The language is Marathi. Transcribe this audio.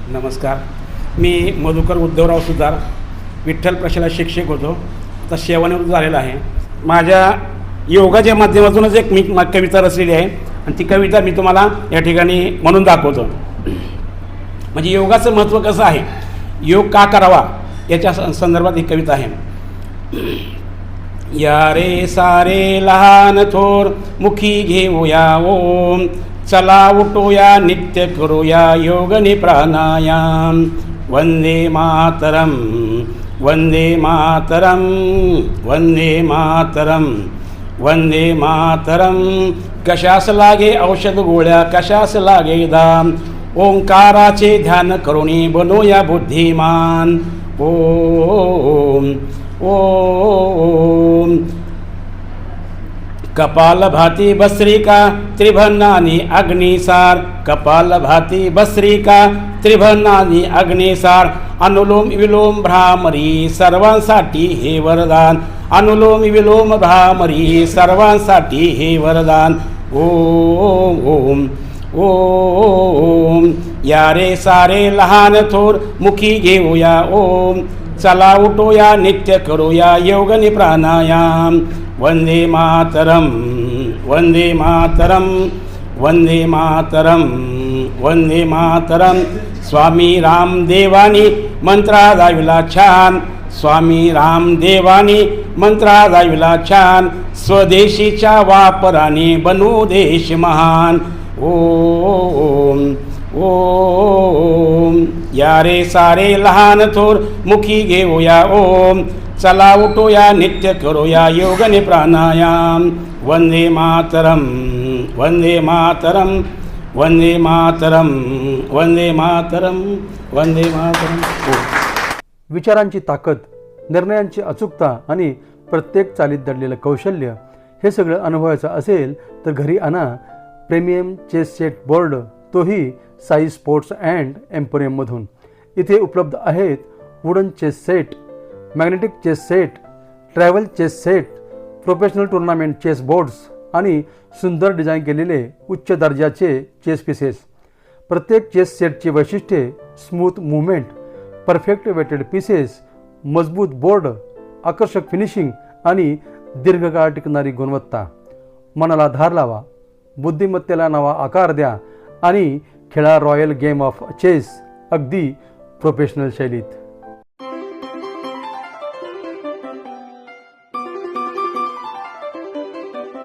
नमस्कार. मी मधुकर उद्धवराव सुतार, विठ्ठल प्रशाला शिक्षक होतो. आता सेवानिवृत्त झालेला आहे. माझ्या योगाच्या माध्यमातूनच एक मी कविता रचलेली आहे आणि ती कविता मी तुम्हाला या ठिकाणी म्हणून दाखवतो. म्हणजे योगाचं महत्त्व कसं आहे, योग का करावा याच्या संदर्भात ही कविता आहे. या रे सारे लहान थोर मुखी घेऊया ओम, चला उठूया नित्य करूया योगने प्राणायाम. वंदे मातरम वंदे मातरम वंदे मातरम वंदे मातरम. कशास लागे औषध गोळ्या, कशास लागे दाम, ओंकाराचे ध्यान करुणी बनूया बुद्धिमान. ओम ओम. कपालभाती भस्त्रिका त्रिभुवनानी अग्निसार, कपालभाती भस्त्रिका त्रिभुवनानी अग्निसार. अनुलोम विलोम भ्रामरी सर्वांसाठी हे वरदान, अनुलोम विलोम भ्रामरी सर्वांसाठी हे वरदान. ओम ओम ओम. या रे सारे लहान थोर मुखी घेऊया ओम, चला उठूया नित्य करूया योगने प्राणायाम. वंदे मातरम वंदे मातरम वंदे मातरम वंदे मातरम. स्वामी रामदेवानी मंत्रा दाविला छान, स्वामी रामदेवानी मंत्रा दाविला छान. स्वदेशीच्या वापराने बनू देश महान. ओम ओम. या रे सारे लहान थोर मुखी घेऊया ओम, चला उठूया नित्य करूया योगने प्राणायाम. वंदे मातरम वंदे मातरम वंदे मातरम वंदे मातरम वंदे मातरम. विचारांची ताकद, निर्णयांची अचूकता आणि प्रत्येक चालीत दडलेलं कौशल्य हे सगळं अनुभवायचं असेल तर घरी आणा प्रीमियम चेस सेट बोर्ड, तोही साई स्पोर्ट्स अँड एम्पोरियममधून. इथे उपलब्ध आहेत wooden chess set, magnetic chess set, travel chess set, professional tournament chess boards आणि सुंदर डिझाईन केलेले उच्च दर्जाचे चेस पीसेस. प्रत्येक चेस सेटची वैशिष्ट्ये smooth movement, perfect weighted pieces, मजबूत बोर्ड, आकर्षक फिनिशिंग आणि दीर्घकाळ टिकणारी गुणवत्ता. मनाला धार लावा, बुद्धिमत्तेला नवा आकार द्या आणि खेळा रॉयल गेम ऑफ चेस अगदी प्रोफेशनल शैलीत.